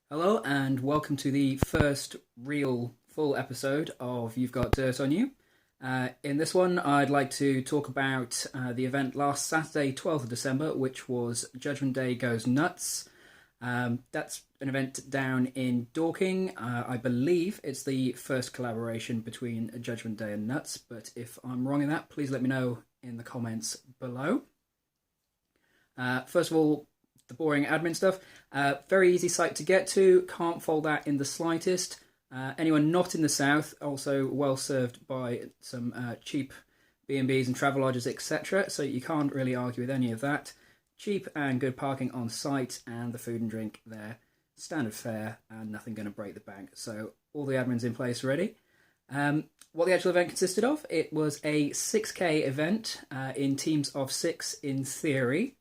Hello and welcome to the first real full episode of You've Got Dirt on You. In this one, I'd like to talk about the event last Saturday, 12th of December, which was Judgment Day Goes Nuts. That's an event down in Dorking. I believe it's the first collaboration between Judgment Day and Nuts, but if I'm wrong in that, please let me know in the comments below. First of all, the boring admin stuff. Very easy site to get to, can't fault that in the slightest. Anyone not in the south, also well served by some cheap B&Bs and travel lodges, etc. So you can't really argue with any of that. Cheap and good parking on site, and the food and drink there, standard fare, and nothing going to break the bank. So all the admin's in place already. What the actual event consisted of, it was a 6K event in teams of 6 in theory.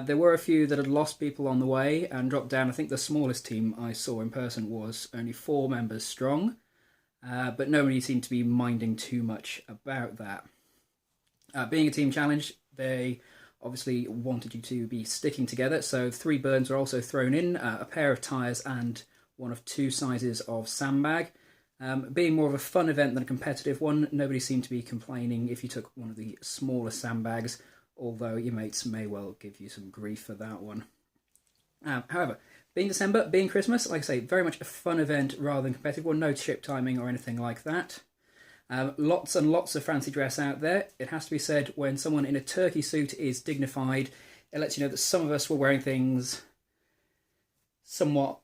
There were a few that had lost people on the way and dropped down. I think the smallest team I saw in person was only 4 members strong, but nobody seemed to be minding too much about that. Being a team challenge, they obviously wanted you to be sticking together, so 3 burns were also thrown in, a pair of tyres and one of 2 sizes of sandbag. Being more of a fun event than a competitive one, nobody seemed to be complaining if you took one of the smaller sandbags, although your mates may well give you some grief for that one. However, being December, being Christmas, like I say, very much a fun event rather than competitive one, no trip timing or anything like that. Lots and lots of fancy dress out there. It has to be said, when someone in a turkey suit is dignified, it lets you know that some of us were wearing things somewhat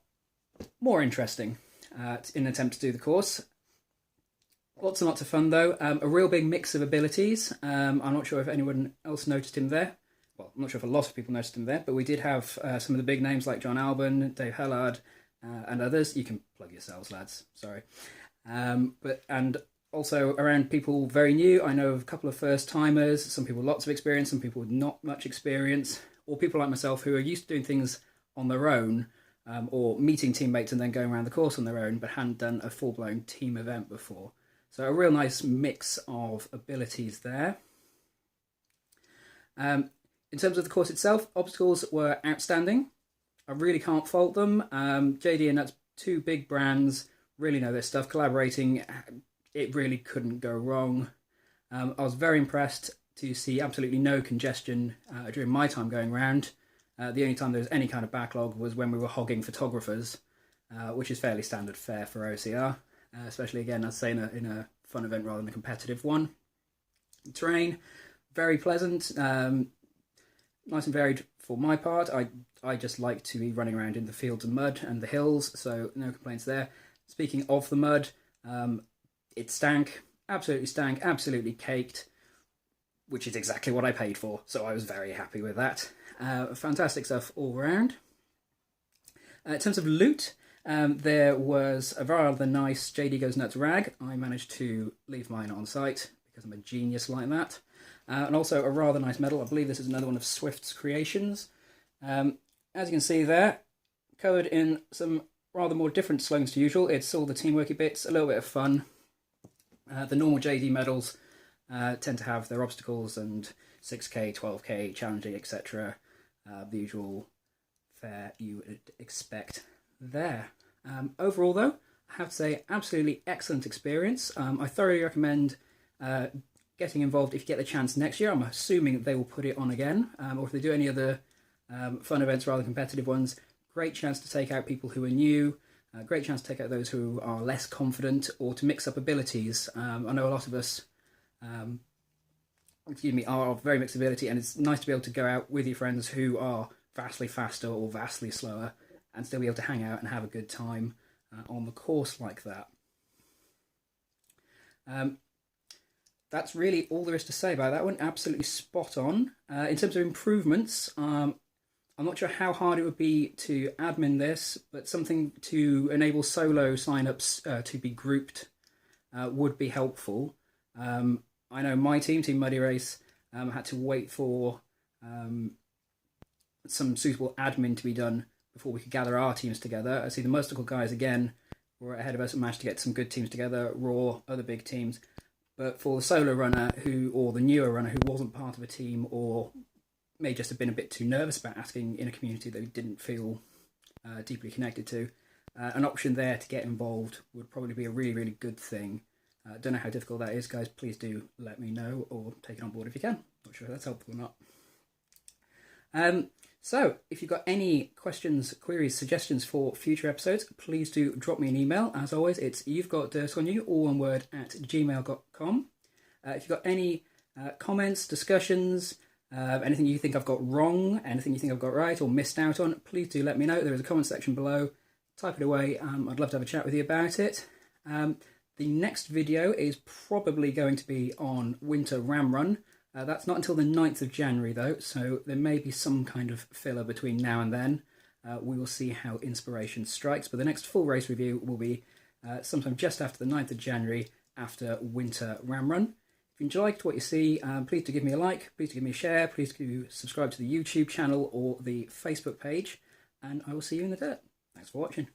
more interesting in an attempt to do the course. Lots and lots of fun though. A real big mix of abilities. I'm not sure if anyone else noticed him there. Well, I'm not sure if a lot of people noticed him there, but we did have some of the big names like John Alban, Dave Hellard, and others. You can plug yourselves, lads. Sorry. And also around people very new. I know of a couple of first timers, some people with lots of experience, some people with not much experience, or people like myself who are used to doing things on their own, or meeting teammates and then going around the course on their own, but hadn't done a full-blown team event before. So a real nice mix of abilities there. In terms of the course itself, obstacles were outstanding. I really can't fault them. JD and Nuts, 2 big brands, really know their stuff. Collaborating, it really couldn't go wrong. I was very impressed to see absolutely no congestion during my time going around. The only time there was any kind of backlog was when we were hogging photographers, which is fairly standard fare for OCR. Especially again, as I say, in a fun event rather than a competitive one. The terrain, very pleasant, nice and varied for my part. I just like to be running around in the fields and mud and the hills, so no complaints there. Speaking of the mud, it stank, absolutely caked, which is exactly what I paid for, so I was very happy with that. Fantastic stuff all around. In terms of loot, there was a rather nice JD Goes Nuts rag. I managed to leave mine on site because I'm a genius like that. And also a rather nice medal. I believe this is another one of Swift's creations. As you can see there, covered in some rather more different slogans to usual. It's all the teamworky bits, a little bit of fun. The normal JD medals tend to have their obstacles and 6K, 12K, challenging, etc. The usual fare you would expect there. Overall though, I have to say, absolutely excellent experience. I thoroughly recommend getting involved if you get the chance next year. I'm assuming they will put it on again, or if they do any other fun events rather than competitive ones. Great chance to take out people who are new, great chance to take out those who are less confident, or to mix up abilities. I know a lot of us are of very mixed ability, and it's nice to be able to go out with your friends who are vastly faster or vastly slower and still be able to hang out and have a good time on the course like that. That's really all there is to say about that one. Absolutely spot on. In terms of improvements, I'm not sure how hard it would be to admin this, but something to enable solo signups to be grouped would be helpful. I know my team, Team Muddy Race, had to wait for some suitable admin to be done before we could gather our teams together. I see the Mustical guys, again, were ahead of us and managed to get some good teams together, Raw, other big teams. But for the solo runner, or the newer runner who wasn't part of a team, or may just have been a bit too nervous about asking in a community that he didn't feel deeply connected to, an option there to get involved would probably be a really, really good thing. Don't know how difficult that is, guys. Please do let me know, or take it on board if you can. Not sure if that's helpful or not. So, if you've got any questions, queries, suggestions for future episodes, please do drop me an email. As always, it's you've got dirt on you, all one word, @gmail.com. If you've got any comments, discussions, anything you think I've got wrong, anything you think I've got right or missed out on, please do let me know. There is a comment section below. Type it away. I'd love to have a chat with you about it. The next video is probably going to be on Winter Ram Run. That's not until the 9th of January though, so there may be some kind of filler between now and then. We will see how inspiration strikes, but the next full race review will be sometime just after the 9th of January, after Winter Ram Run. If you liked what you see, please do give me a like, please do give me a share, please do subscribe to the YouTube channel or the Facebook page, and I will see you in the dirt. Thanks for watching.